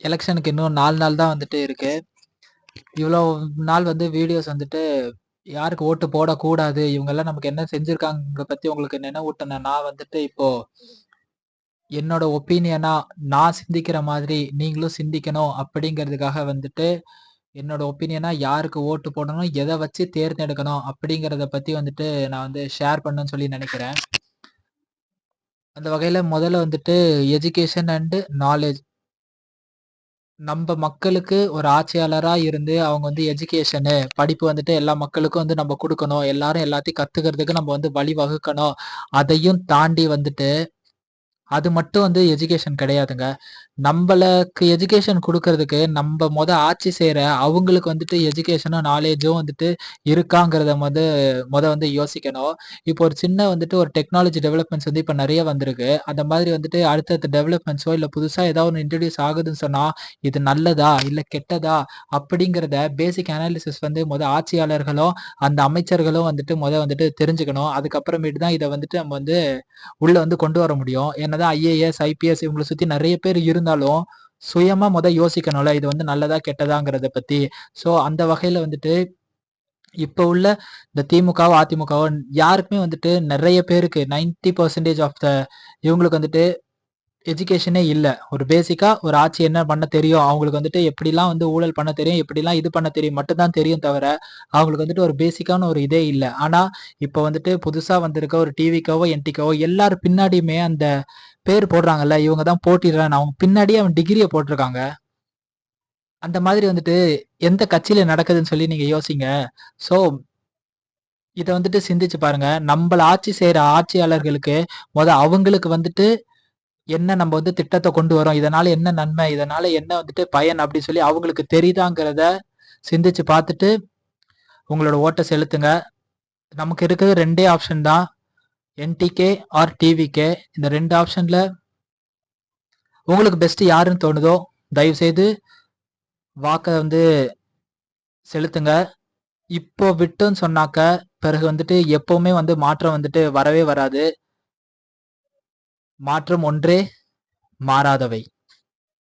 எலெக்ஷனுக்கு இன்னும் 4 நாள் தான் வந்துட்டு இருக்கு. இவ்வளோ நாள் வந்து வீடியோஸ் வந்துட்டு யாருக்கு ஓட்டு போடக்கூடாது, இவங்கெல்லாம் நமக்கு என்ன செஞ்சிருக்காங்கறத பத்தி உங்களுக்கு நினைவூட்டுன நான் வந்துட்டு இப்போ என்னோட ஒப்பீனியனா நான் சிந்திக்கிற மாதிரி நீங்களும் சிந்திக்கணும் அப்படிங்கிறதுக்காக வந்துட்டு, என்னோட ஒப்பீனியனா யாருக்கு ஓட்டு போடணும், எத வச்சு தேர்ந்தெடுக்கணும் அப்படிங்கிறத பத்தி வந்துட்டு நான் வந்து ஷேர் பண்ணணும்னு சொல்லி நெனைக்கிறேன். அந்த வகையில முதல்ல வந்துட்டு எஜுகேஷன் அண்ட் நாலேட்ஜ். நம்ப மக்களுக்கு ஒரு ஆட்சியாளரா இருந்து அவங்க வந்து எஜுகேஷனு, படிப்பு வந்துட்டு எல்லா மக்களுக்கும் வந்து நம்ம குடுக்கணும். எல்லாரும் எல்லாத்தையும் கத்துக்கிறதுக்கு நம்ம வந்து வழி வகுக்கணும். அதையும் தாண்டி வந்துட்டு அது மட்டும் வந்து எஜுகேஷன் கிடையாதுங்க. நம்பளுக்கு எஜுகேஷன் குடுக்கறதுக்கு நம்ப ஆட்சி செய்ற அவங்களுக்கு வந்துட்டு எஜுகேஷனும், நாலேட்ஜும் வந்துட்டு இருக்காங்கிறத வந்து யோசிக்கணும். இப்போ ஒரு சின்ன வந்துட்டு ஒரு டெக்னாலஜி டெவலப்மெண்ட்ஸ் வந்து இப்ப நெறைய வந்திருக்கு. அந்த மாதிரி வந்துட்டு அடுத்தடுத்த டெவலப்மெண்ட்ஸோ இல்ல புதுசா ஏதாவது ஒண்ணு இன்ட்ரோடியூஸ் ஆகுதுன்னு சொன்னா, இது நல்லதா? இல்ல கெட்டதா? அப்படிங்கிறத பேசிக் அனாலிசிஸ் வந்து ஆட்சியாளர்களும், அந்த அமைச்சர்களும் வந்துட்டு வந்துட்டு தெரிஞ்சுக்கணும். அதுக்கப்புறமேட்டு தான் இத வந்துட்டு நம்ம வந்து உள்ள வந்து கொண்டு வர முடியும். என்னதான் ஐஏஎஸ், ஐபிஎஸ் இவங்கள சுத்தி நெறைய பேர் இருந்தாலும், சுயமா யோசிக்கணும்ல. இது வந்து நல்லதா, கெட்டதாங்கிறத பத்தி. ஸோ அந்த வகையில வந்துட்டு, இப்ப உள்ள இந்த திமுகவோ, அதிமுகவோ யாருக்குமே வந்துட்டு நெறைய பேருக்கு 90% ஆஃப் இவங்களுக்கு வந்துட்டு எஜுகேஷனே இல்ல. ஒரு பேசிக்கா ஒரு ஆட்சி என்ன பண்ண தெரியும். அவங்களுக்கு வந்துட்டு எப்படிலாம் வந்து ஊழல் பண்ண தெரியும், எப்படிலாம் இது பண்ண தெரியும் மட்டும் தான் தெரியும் தவிர, அவங்களுக்கு வந்துட்டு ஒரு பேசிக்கான ஒரு இதே இல்ல. ஆனா, இப்ப வந்துட்டு புதுசா வந்திருக்க ஒரு டிவிக்கோவோ, என்டிக்கோவோ எல்லார் பின்னாடியுமே அந்த பேர் போடுறாங்கல்ல, இவங்க தான் போட்டியிடுறான்னு அவங்க பின்னாடியே அவன் டிகிரிய போட்டிருக்காங்க. அந்த மாதிரி வந்துட்டு எந்த கட்சியில நடக்குதுன்னு சொல்லி நீங்க யோசிங்க. ஸோ, இத வந்துட்டு சிந்திச்சு பாருங்க. நம்பள ஆட்சி செய்ற ஆட்சியாளர்களுக்கு அவங்களுக்கு வந்துட்டு என்ன நம்ம வந்து திட்டத்த கொண்டு வரோம். இதனால என்ன நன்மை? இதனால என்ன வந்துட்டு பயன்? அப்படி சொல்லி அவங்களுக்கு தெரியுதாங்கிறத சிந்திச்சு பார்த்துட்டு, உங்களோட ஓட்ட செலுத்துங்க. நமக்கு இருக்கிறது 2டே ஆப்ஷன் தான். என்டிகே ஆர் டிவிகே. இந்த 2 ஆப்ஷன்ல உங்களுக்கு பெஸ்ட் யாருன்னு தோணுதோ, தயவு செய்து வாக்க வந்து செலுத்துங்க. இப்போ விட்டோன்னு சொன்னாக்க, பிறகு வந்துட்டு எப்பவுமே வந்து மாற்றம் வந்துட்டு வரவே வராது. மாற்றம் ஒன்றே மாறாதவை.